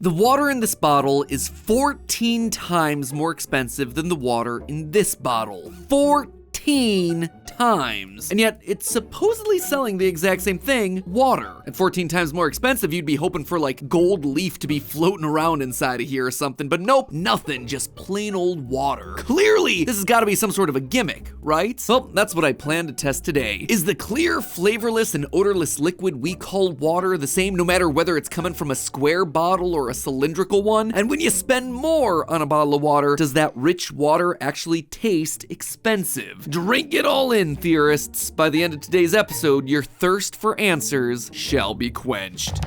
The water in this bottle is 14 times more expensive than the water in this bottle. 14 times. And yet, it's supposedly selling the exact same thing, water. At 14 times more expensive, you'd be hoping for like gold leaf to be floating around inside of here or something, but nope, nothing, just plain old water. Clearly, this has gotta be some sort of a gimmick, right? Well, that's what I plan to test today. Is the clear, flavorless, and odorless liquid we call water the same no matter whether it's coming from a square bottle or a cylindrical one? And when you spend more on a bottle of water, does that rich water actually taste expensive? Drink it all in, theorists. By the end of today's episode, your thirst for answers shall be quenched.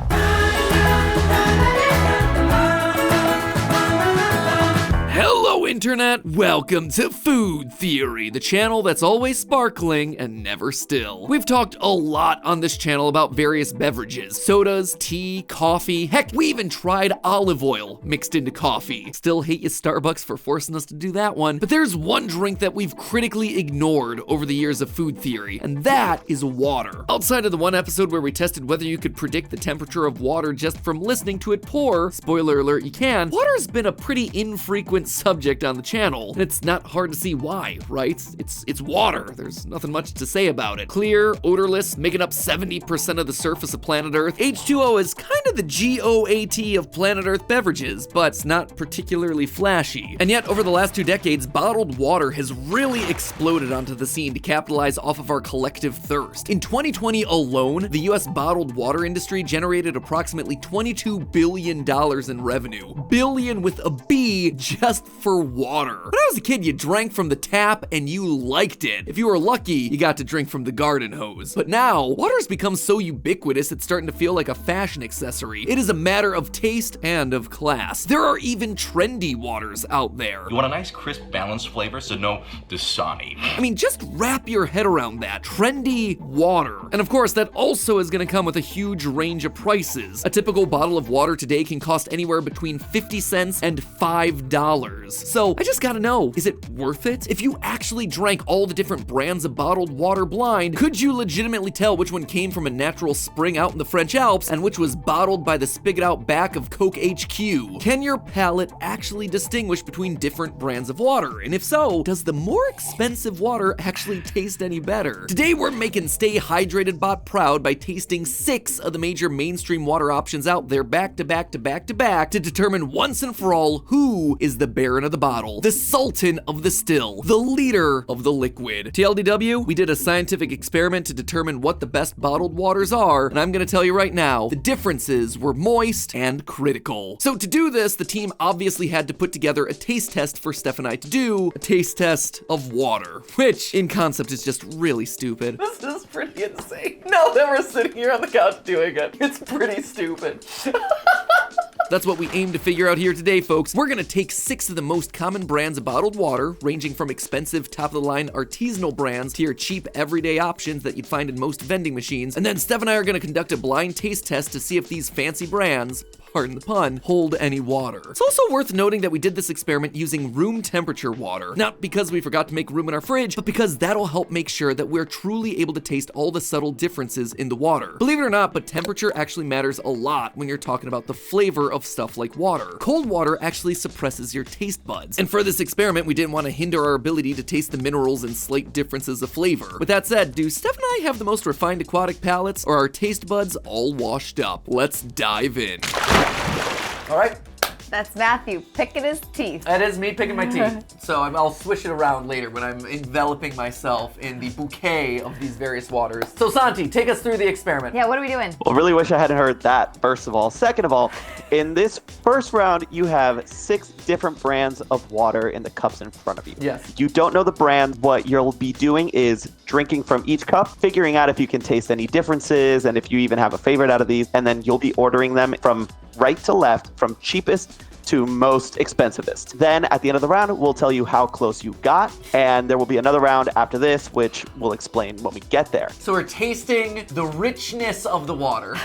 Hello, Internet! Welcome to Food Theory, the channel that's always sparkling and never still. We've talked a lot on this channel about various beverages, sodas, tea, coffee, heck, we even tried olive oil mixed into coffee. Still hate you, Starbucks, for forcing us to do that one. But there's one drink that we've critically ignored over the years of food theory, and that is water. Outside of the one episode where we tested whether you could predict the temperature of water just from listening to it pour, spoiler alert, you can, water's been a pretty infrequent subject on the channel, and it's not hard to see why, right? It's water. There's nothing much to say about it. Clear, odorless, making up 70% of the surface of planet Earth. H2O is kind of the GOAT of planet Earth beverages, but it's not particularly flashy. And yet, over the last 2 decades, bottled water has really exploded onto the scene to capitalize off of our collective thirst. In 2020 alone, the US bottled water industry generated approximately $22 billion in revenue. Billion with a B, just for water. When I was a kid, you drank from the tap and you liked it. If you were lucky, you got to drink from the garden hose. But now, water's become so ubiquitous it's starting to feel like a fashion accessory. It is a matter of taste and of class. There are even trendy waters out there. You want a nice, crisp, balanced flavor, so no Dasani. I mean, just wrap your head around that. Trendy water. And of course, that also is gonna come with a huge range of prices. A typical bottle of water today can cost anywhere between 50 cents and $5. So I just gotta know, is it worth it? If you actually drank all the different brands of bottled water blind, could you legitimately tell which one came from a natural spring out in the French Alps and which was bottled by the spigot out back of Coke HQ? Can your palate actually distinguish between different brands of water? And if so, does the more expensive water actually taste any better? Today we're making Stay Hydrated Bot proud by tasting 6 of the major mainstream water options out there back to back to back to back to determine once and for all who is the Baron of the bottle, the Sultan of the still, the leader of the liquid. TLDW, we did a scientific experiment to determine what the best bottled waters are, and I'm gonna tell you right now, the differences were moist and critical. So to do this, the team obviously had to put together a taste test for Steph and I to do, a taste test of water, which in concept is just really stupid. This is pretty insane. Now that we're sitting here on the couch doing it, it's pretty stupid. That's what we aim to figure out here today, folks. We're gonna take 6 of the most common brands of bottled water, ranging from expensive top-of-the-line artisanal brands to your cheap everyday options that you'd find in most vending machines, and then Steph and I are gonna conduct a blind taste test to see if these fancy brands, pardon the pun, hold any water. It's also worth noting that we did this experiment using room temperature water, not because we forgot to make room in our fridge, but because that'll help make sure that we're truly able to taste all the subtle differences in the water. Believe it or not, but temperature actually matters a lot when you're talking about the flavor of stuff like water. Cold water actually suppresses your taste buds. And for this experiment, we didn't want to hinder our ability to taste the minerals and slight differences of flavor. With that said, do Steph and I have the most refined aquatic palates, or are our taste buds all washed up? Let's dive in. All right. That's Matthew picking his teeth. That is me picking my teeth. So I'll swish it around later when I'm enveloping myself in the bouquet of these various waters. So Santi, take us through the experiment. Yeah, what are we doing? Well, really wish I hadn't heard that, first of all. Second of all, in this first round, you have 6 different brands of water in the cups in front of you. Yes. You don't know the brand. What you'll be doing is drinking from each cup, figuring out if you can taste any differences and if you even have a favorite out of these, and then you'll be ordering them from right to left, from cheapest to most expensivest. Then at the end of the round, we'll tell you how close you got, and there will be another round after this, which we'll explain when we get there. So we're tasting the richness of the water.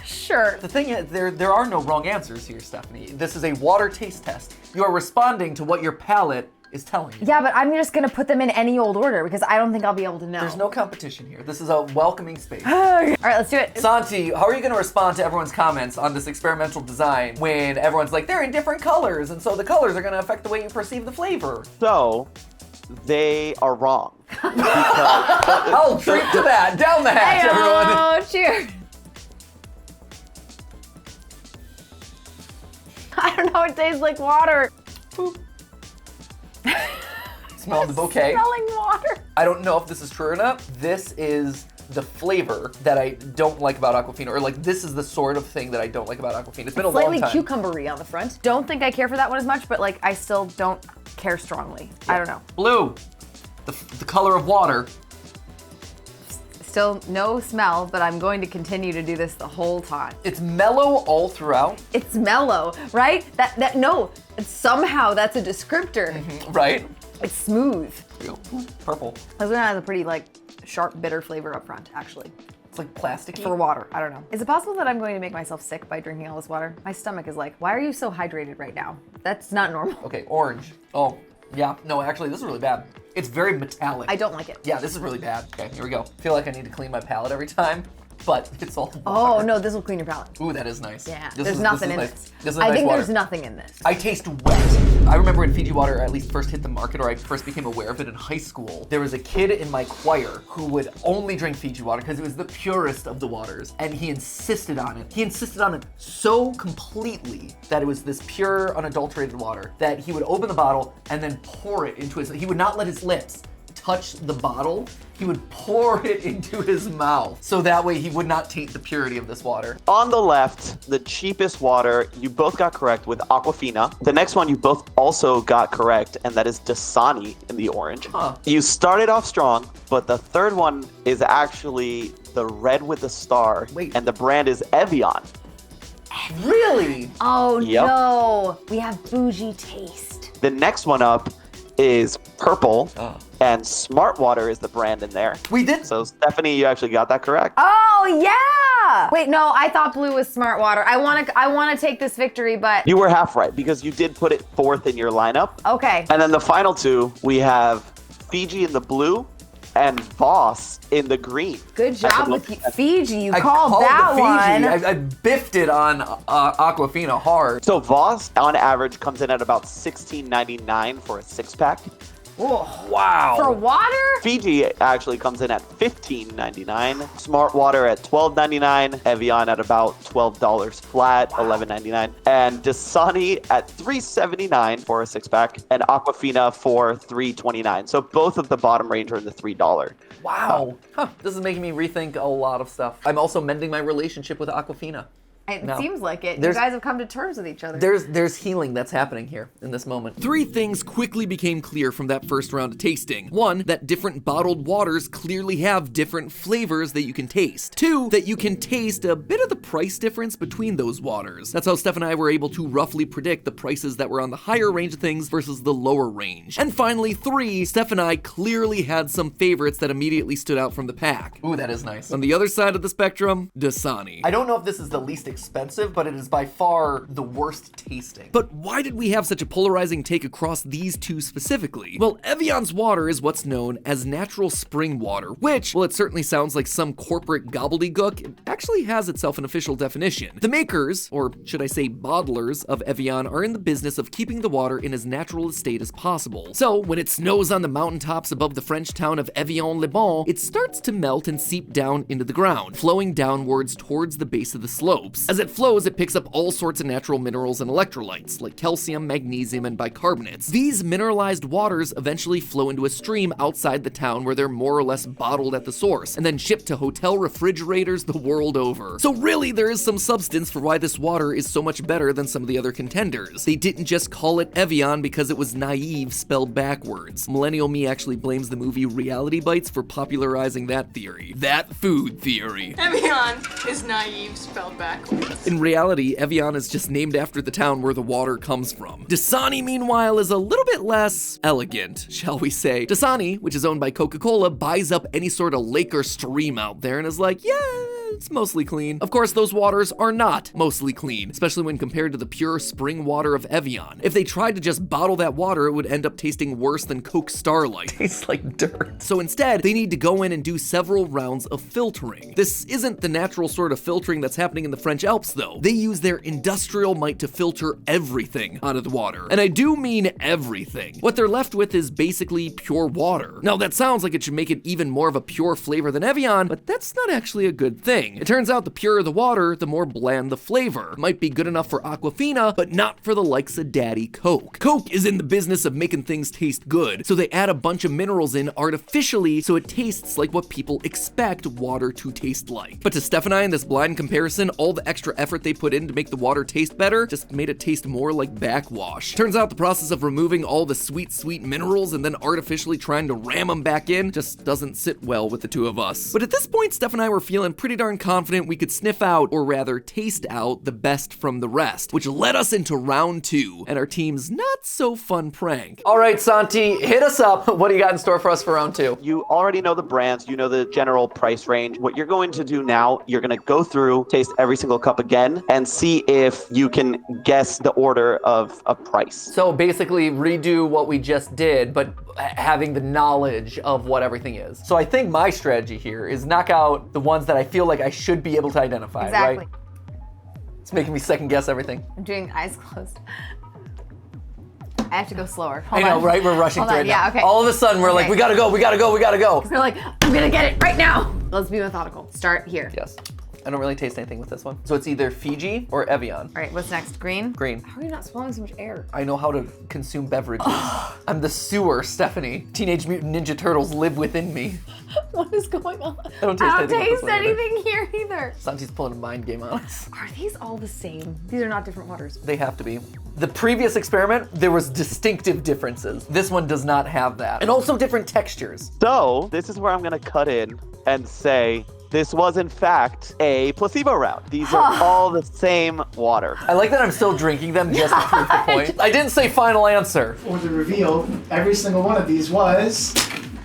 Sure. The thing is, there are no wrong answers here, Stephanie. This is a water taste test. You are responding to what your palate is telling you. Yeah, but I'm just gonna put them in any old order because I don't think I'll be able to know. There's no competition here. This is a welcoming space. All right, let's do it. Santi, how are you going to respond to everyone's comments on this experimental design when everyone's like, they're in different colors, and so the colors are going to affect the way you perceive the flavor? So, they are wrong. I'll drink to that. Down the hatch, everyone. Oh, cheers. I don't know, it tastes like water. Smell the bouquet. Smelling water. I don't know if this is true or not. This is the flavor that I don't like about Aquafina, or like this is the sort of thing that I don't like about Aquafina. It's been a long Slightly time. cucumbery on the front. Don't think I care for that one as much, but like I still don't care strongly. I don't know. Blue, the color of water. Still no smell, but I'm going to continue to do this the whole time. It's mellow all throughout, It's mellow, right? No, somehow that's a descriptor. right? It's smooth. Here we go. Purple. This one has a pretty like sharp, bitter flavor up front, actually. It's like plasticky. For water, I don't know. Is it possible that I'm going to make myself sick by drinking all this water? My stomach is like, why are you so hydrated right now? That's not normal. Okay, orange. Oh, yeah. No, actually, this is really bad. It's very metallic. I don't like it. Yeah, this is really bad. Okay, here we go. I feel like I need to clean my palate every time, but it's all water. Oh no, this will clean your palate. Ooh, that is nice. Yeah, This there's is- nothing in nice. this. This is I nice think water. there's nothing in this. I taste wet. I remember when Fiji water at least first hit the market, or I first became aware of it in high school. There was a kid in my choir who would only drink Fiji water because it was the purest of the waters, and he insisted on it. He insisted on it so completely that it was this pure, unadulterated water that he would open the bottle and then pour it into his. He would not let his lips touch the bottle. He would pour it into his mouth so that way he would not taint the purity of this water. On the left, the cheapest water, you both got correct with Aquafina. The next one you both also got correct, and that is Dasani in the orange. Huh. You started off strong, but the third one is actually the red with the star, Wait. and the brand is Evian. Really? Oh Yep. no, we have bougie taste. The next one up is purple, Oh. and Smart Water is the brand in there. We did. So Stephanie, you actually got that correct. Oh yeah! Wait, no, I thought blue was smart water. I wanna take this victory, but You were half right because you did put it fourth in your lineup. okay. And then the final two, we have Fiji in the blue and Voss in the green. Good job with you. Fiji. You I called that the Fiji. one. I biffed it on Aquafina hard. So Voss, on average, comes in at about $16.99 for a six-pack. Wow. For water? Fiji actually comes in at $15.99. Smart Water at $12.99. Evian at about $12 flat, $11.99. And Dasani at $3.79 for a six-pack. And Aquafina for $3.29. So both of the bottom range are in the $3. Wow. Huh. This is making me rethink a lot of stuff. I'm also mending my relationship with Aquafina. It No. seems like it. You There's- guys have come to terms with each other. There's healing that's happening here in this moment. Three things quickly became clear from that first round of tasting. One, that different bottled waters clearly have different flavors that you can taste. Two, that you can taste a bit of the price difference between those waters. That's how Steph and I were able to roughly predict the prices that were on the higher range of things versus the lower range. And finally, three, Steph and I clearly had some favorites that immediately stood out from the pack. Ooh, that is nice. On the other side of the spectrum, Dasani. I don't know if this is the least expensive, but it is by far the worst tasting. But why did we have such a polarizing take across these two specifically? Well, Evian's water is what's known as natural spring water, which, well, it certainly sounds like some corporate gobbledygook, it actually has itself an official definition. The makers, or should I say bottlers, of Evian are in the business of keeping the water in as natural a state as possible. So, when it snows on the mountaintops above the French town of Evian-les-Bains, it starts to melt and seep down into the ground, flowing downwards towards the base of the slopes. As it flows, it picks up all sorts of natural minerals and electrolytes, like calcium, magnesium, and bicarbonates. These mineralized waters eventually flow into a stream outside the town where they're more or less bottled at the source, and then shipped to hotel refrigerators the world over. So really, there is some substance for why this water is so much better than some of the other contenders. They didn't just call it Evian because it was naive spelled backwards. Millennial me actually blames the movie Reality Bites for popularizing that theory. That food theory. Evian is naive spelled backwards. In reality, Evian is just named after the town where the water comes from. Dasani, meanwhile, is a little bit less elegant, shall we say. Dasani, which is owned by Coca-Cola, buys up any sort of lake or stream out there and is like, yeah, it's mostly clean. Of course, those waters are not mostly clean, especially when compared to the pure spring water of Evian. If they tried to just bottle that water, it would end up tasting worse than Coke Starlight. Tastes like dirt. So instead, they need to go in and do several rounds of filtering. This isn't the natural sort of filtering that's happening in the French Alps, though. They use their industrial might to filter everything out of the water. And I do mean everything. What they're left with is basically pure water. Now, that sounds like it should make it even more of a pure flavor than Evian, but that's not actually a good thing. It turns out the purer the water, the more bland the flavor. It might be good enough for Aquafina, but not for the likes of Daddy Coke. Coke is in the business of making things taste good, so they add a bunch of minerals in artificially so it tastes like what people expect water to taste like. But to Stephanie, in this blind comparison, all the extra effort they put in to make the water taste better just made it taste more like backwash. Turns out the process of removing all the sweet minerals and then artificially trying to ram them back in just doesn't sit well with the two of us. But at this point, Steph and I were feeling pretty darn confident we could sniff out, or rather taste out, the best from the rest, which led us into round 2 and our team's not so fun prank. All right, Santi, hit us up. What do you got in store for us for round 2? You already know the brands, you know the general price range. What you're going to do now, you're going to go through, taste every single cup again, and see if you can guess the order of a price. So basically redo what we just did, but having the knowledge of what everything is. So I think my strategy here is knock out the ones that I feel like I should be able to identify, Exactly. right? It's making me second guess everything. I'm doing eyes closed. I have to go slower. I know, right? We're rushing Hold through on, it now. yeah, okay. All of a sudden, we're like, Okay. we gotta go. They're like, I'm gonna get it right now. Let's be methodical. Start here. Yes. I don't really taste anything with this one. So it's either Fiji or Evian. All right, what's next? Green? Green. How are you not swallowing so much air? I know how to consume beverages. I'm the sewer, Stephanie. Teenage Mutant Ninja Turtles live within me. What is going on? I don't taste anything here either. Santi's pulling a mind game on us. Are these all the same? These are not different waters. They have to be. The previous experiment, there was distinctive differences. This one does not have that. And also different textures. So this is where I'm going to cut in and say this was in fact a placebo round. These are all the same water. I like that I'm still drinking them just to prove the point. I didn't say final answer. For the reveal, every single one of these was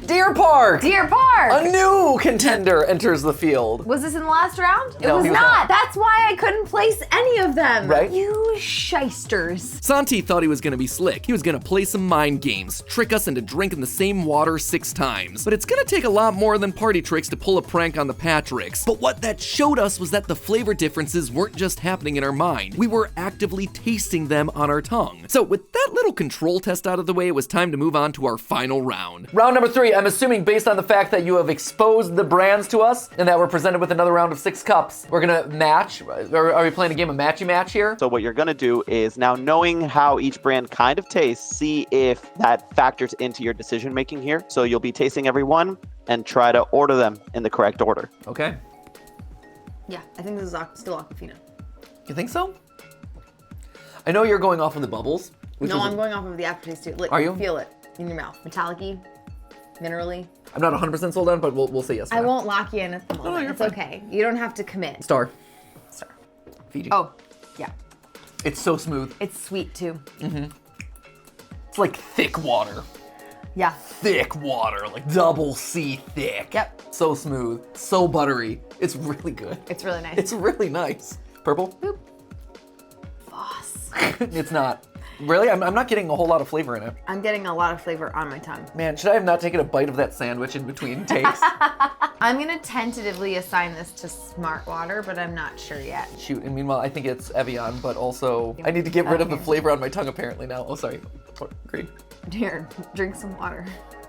Deer Park! Deer Park! A new contender enters the field. Was this in the last round? No, it was he was not. not. That's why I couldn't place any of them. Right. You shysters. Santi thought he was gonna be slick. He was gonna play some mind games, trick us into drinking the same water 6 times. But it's gonna take a lot more than party tricks to pull a prank on the Patricks. But what that showed us was that the flavor differences weren't just happening in our mind. We were actively tasting them on our tongue. So with that little control test out of the way, it was time to move on to our final round. Round number 3, I'm assuming based on the fact that you have exposed the brands to us and that we're presented with another round of 6 cups, we're gonna match. Are we playing a game of matchy match here? So what you're going to do is, now knowing how each brand kind of tastes, see if that factors into your decision making here. So you'll be tasting every one and try to order them in the correct order. Okay. Yeah, I think this is still Aquafina. You think so? I know you're going off of the bubbles. No, I'm going off of the aftertaste too. Like, Are you? Feel it in your mouth. Metallic-y, minerally. I'm not 100% sold on it, but we'll say yes. for I now. won't lock you in at the moment. you're It's fine. okay. You don't have to commit. Star. Fiji. Oh, yeah. It's so smooth. It's sweet too. It's like thick water. Yeah. Thick water, like double C thick. Yep. So smooth, so buttery. It's really good. It's really nice. It's really nice. Purple? Boop. Voss. It's not. Really? I'm not getting a whole lot of flavor in it. I'm getting a lot of flavor on my tongue. Man, should I have not taken a bite of that sandwich in between takes? I'm gonna tentatively assign this to smart water, but I'm not sure yet. Shoot, and meanwhile, I think it's Evian, but also I need to get rid of the Okay. flavor on my tongue apparently now. Oh, sorry. Green. Here, drink some water.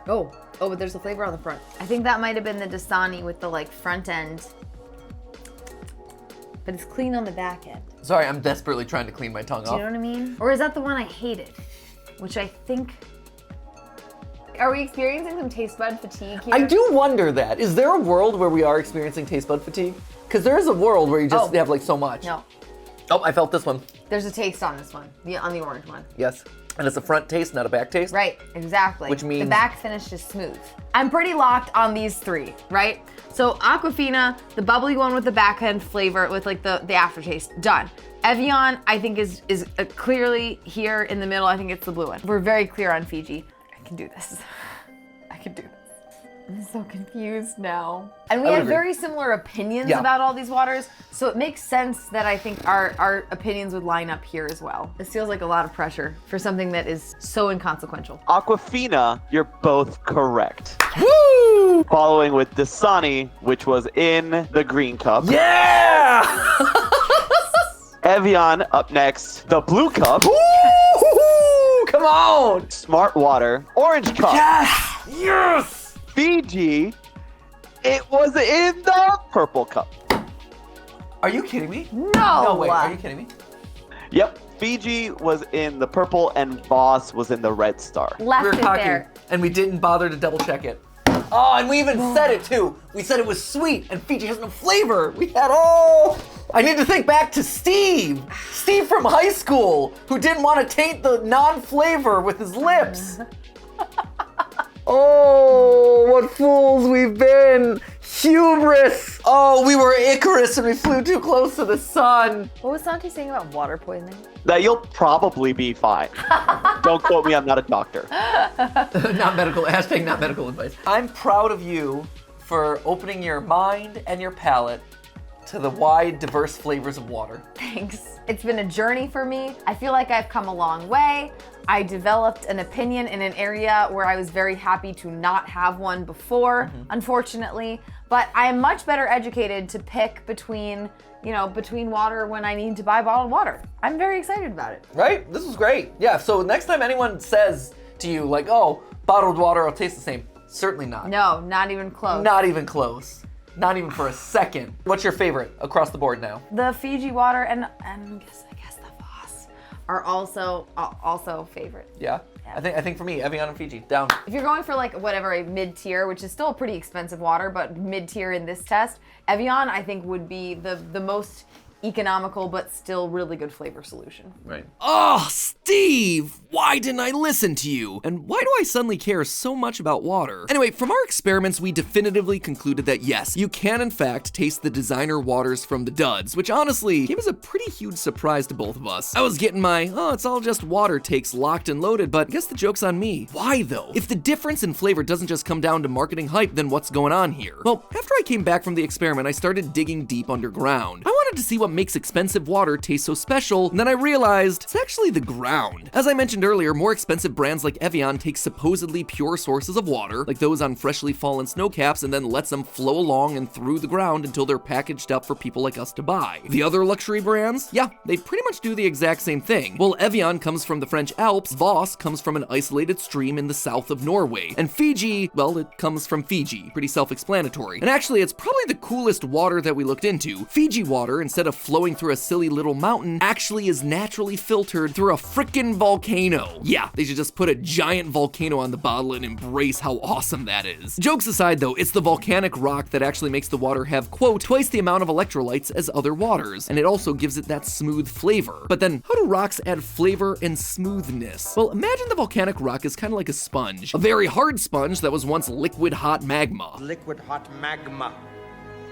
Oh, but there's a flavor on the front. I think that might have been the Dasani with the like front end, but it's clean on the back end. Sorry, I'm desperately trying to clean my tongue Do you off. know what I mean? Or is that the one I hated? Which I think... Are we experiencing some taste bud fatigue here? I do wonder that. Is there a world where we are experiencing taste bud fatigue? Because there is a world where you just Oh. have like so much. No, Oh, I felt this one. there's a taste on this one, on the orange one. Yes. And it's a front taste, not a back taste. Right, exactly. Which means- the back finish is smooth. I'm pretty locked on these 3, right? So Aquafina, the bubbly one with the back end flavor with like the aftertaste, done. Evian, I think is clearly here in the middle. I think it's the blue one. We're very clear on Fiji. I can do this. I can do this. I'm so confused now. And we I would have agree. very similar opinions Yeah. about all these waters, so it makes sense that I think our opinions would line up here as well. This feels like a lot of pressure for something that is so inconsequential. Aquafina, you're both correct. Woo! Following with Dasani, which was in the green cup. Yeah! Evian up next, the blue cup. Woo! Come on! Smart water, orange cup. Yes! Yes! Fiji, it was in the purple cup. Are you kidding me? No! No way. Are you kidding me? Yep, Fiji was in the purple and Voss was in the red star. Left We were it talking, there. and we didn't bother to double check it. Oh, and we even said it too. We said it was sweet, and Fiji has no flavor. We had I need to think back to Steve. Steve from high school, who didn't want to taint the non-flavor with his lips. Oh, what fools we've been. Hubris. Oh, we were Icarus and we flew too close to the sun. What was Santi saying about water poisoning? That you'll probably be fine. Don't quote me, I'm not a doctor. Not medical, hashtag not medical advice. I'm proud of you for opening your mind and your palate to the wide, diverse flavors of water. Thanks. It's been a journey for me. I feel like I've come a long way. I developed an opinion in an area where I was very happy to not have one before, unfortunately. But I am much better educated to pick between water when I need to buy bottled water. I'm very excited about it. Right? This was great. Yeah, so next time anyone says to you, like, oh, bottled water will taste the same, certainly not. No, not even close. Not even close. Not even for a second. What's your favorite across the board now? The Fiji water and I guess the Voss are also favorite. Yeah? I think for me, Evian and Fiji, down. If you're going for like whatever a mid-tier, which is still a pretty expensive water, but mid-tier in this test, Evian I think would be the most economical but still really good flavor solution. Right. Oh, Steve! Why didn't I listen to you? And why do I suddenly care so much about water? Anyway, from our experiments, we definitively concluded that yes, you can in fact taste the designer waters from the duds, which honestly came as a pretty huge surprise to both of us. I was getting my, it's all just water takes locked and loaded, but I guess the joke's on me. Why though? If the difference in flavor doesn't just come down to marketing hype, then what's going on here? Well, after I came back from the experiment, I started digging deep underground. I wanted to see what makes expensive water taste so special, and then I realized it's actually the ground. As I mentioned earlier, more expensive brands like Evian take supposedly pure sources of water, like those on freshly fallen snowcaps, and then lets them flow along and through the ground until they're packaged up for people like us to buy. The other luxury brands, yeah, they pretty much do the exact same thing. Well, Evian comes from the French Alps, Voss comes from an isolated stream in the south of Norway, and Fiji, well, it comes from Fiji. Pretty self-explanatory. And actually, it's probably the coolest water that we looked into. Fiji water, instead of flowing through a silly little mountain, actually is naturally filtered through a frickin' volcano. Yeah, they should just put a giant volcano on the bottle and embrace how awesome that is. Jokes aside though, it's the volcanic rock that actually makes the water have, quote, twice the amount of electrolytes as other waters, and it also gives it that smooth flavor. But then, how do rocks add flavor and smoothness? Well, imagine the volcanic rock is kind of like a sponge. A very hard sponge that was once liquid hot magma. Liquid hot magma.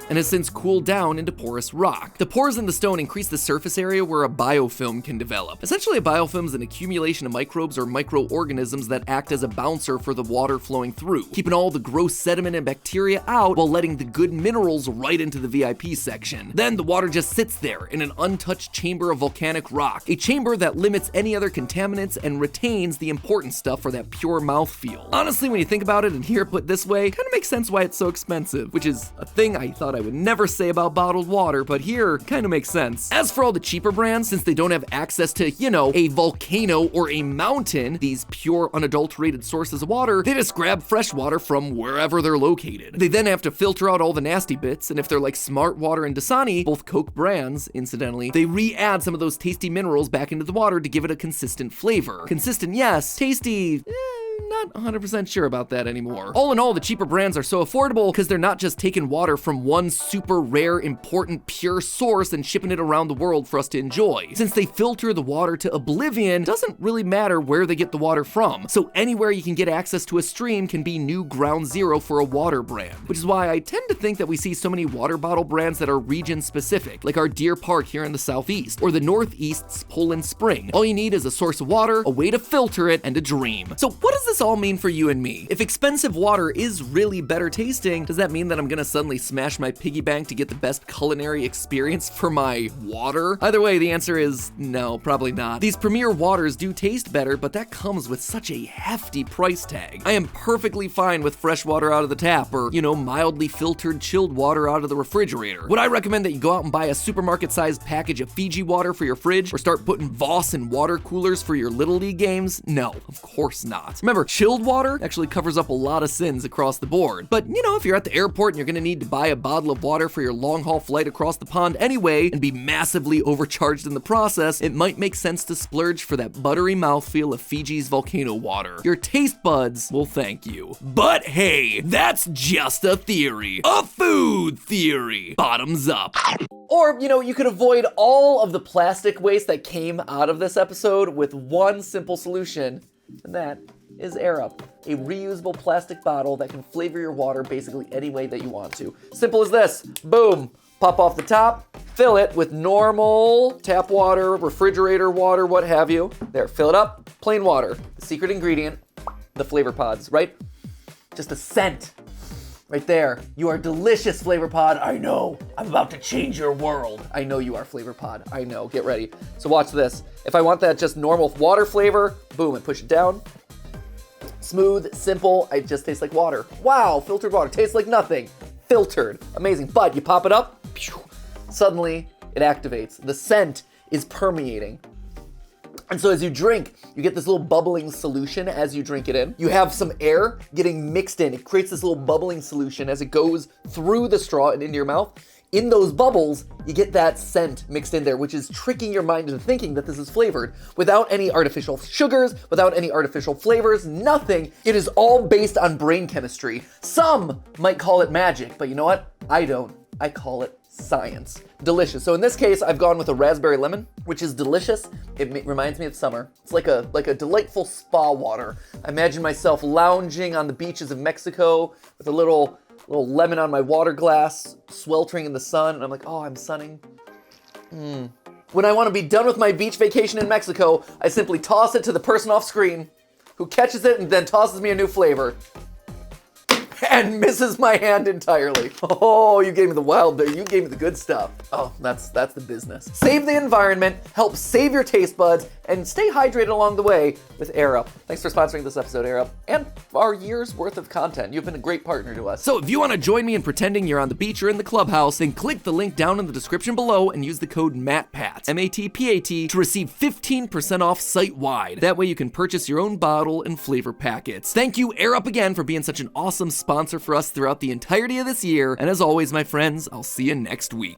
And has since cooled down into porous rock. The pores in the stone increase the surface area where a biofilm can develop. Essentially, a biofilm is an accumulation of microbes or microorganisms that act as a bouncer for the water flowing through, keeping all the gross sediment and bacteria out while letting the good minerals right into the VIP section. Then the water just sits there in an untouched chamber of volcanic rock, a chamber that limits any other contaminants and retains the important stuff for that pure mouthfeel. Honestly, when you think about it and hear it put this way, it kind of makes sense why it's so expensive, which is a thing I thought I would never say about bottled water, but here kind of makes sense. As for all the cheaper brands, since they don't have access to, a volcano or a mountain, these pure unadulterated sources of water, they just grab fresh water from wherever they're located. They then have to filter out all the nasty bits, and if they're like Smart Water and Dasani, both Coke brands, incidentally, they re-add some of those tasty minerals back into the water to give it a consistent flavor. Consistent, yes. Tasty, not 100% sure about that anymore. All in all, the cheaper brands are so affordable because they're not just taking water from one super rare, important, pure source and shipping it around the world for us to enjoy. Since they filter the water to oblivion, it doesn't really matter where they get the water from. So anywhere you can get access to a stream can be new ground zero for a water brand, which is why I tend to think that we see so many water bottle brands that are region specific, like our Deer Park here in the Southeast, or the Northeast's Poland Spring. All you need is a source of water, a way to filter it, and a dream. So what does this all all mean for you and me? If expensive water is really better tasting, does that mean that I'm gonna suddenly smash my piggy bank to get the best culinary experience for my water? Either way, the answer is no, probably not. These premier waters do taste better, but that comes with such a hefty price tag. I am perfectly fine with fresh water out of the tap or, mildly filtered chilled water out of the refrigerator. Would I recommend that you go out and buy a supermarket-sized package of Fiji water for your fridge or start putting Voss in water coolers for your Little League games? No, of course not. Remember, chilled water actually covers up a lot of sins across the board. But, if you're at the airport and you're gonna need to buy a bottle of water for your long-haul flight across the pond anyway and be massively overcharged in the process, it might make sense to splurge for that buttery mouthfeel of Fiji's volcano water. Your taste buds will thank you. But hey, that's just a theory. A food theory. Bottoms up. Or, you could avoid all of the plastic waste that came out of this episode with one simple solution, and that is Air Up, a reusable plastic bottle that can flavor your water basically any way that you want to. Simple as this. Boom. Pop off the top, fill it with normal tap water, refrigerator water, what have you. There, fill it up, plain water. The secret ingredient, the flavor pods, right? Just a scent. Right there. You are delicious, Flavor Pod. I know. I'm about to change your world. I know you are, Flavor Pod. I know. Get ready. So watch this. If I want that just normal water flavor, boom, and push it down. Smooth, simple, it just tastes like water. Wow, filtered water. Tastes like nothing. Filtered. Amazing. But you pop it up, suddenly it activates. The scent is permeating. And so as you drink, you get this little bubbling solution as you drink it in. You have some air getting mixed in. It creates this little bubbling solution as it goes through the straw and into your mouth. In those bubbles, you get that scent mixed in there, which is tricking your mind into thinking that this is flavored without any artificial sugars, without any artificial flavors, nothing. It is all based on brain chemistry. Some might call it magic, but you know what? I don't. I call it science. Delicious. So in this case, I've gone with a raspberry lemon, which is delicious. It reminds me of summer. It's like a delightful spa water. I imagine myself lounging on the beaches of Mexico with a little lemon on my water glass, sweltering in the sun, and I'm like, oh, I'm sunning. When I want to be done with my beach vacation in Mexico, I simply toss it to the person off screen who catches it and then tosses me a new flavor. And misses my hand entirely. Oh, you gave me the wild there. You gave me the good stuff. Oh, that's the business. Save the environment, help save your taste buds, and stay hydrated along the way with Air Up. Thanks for sponsoring this episode, Air Up, and our year's worth of content. You've been a great partner to us. So if you want to join me in pretending you're on the beach or in the clubhouse, then click the link down in the description below and use the code MATPAT, M-A-T-P-A-T, to receive 15% off site-wide. That way you can purchase your own bottle and flavor packets. Thank you, Air Up, again for being such an awesome sponsor for us throughout the entirety of this year. And as always, my friends, I'll see you next week.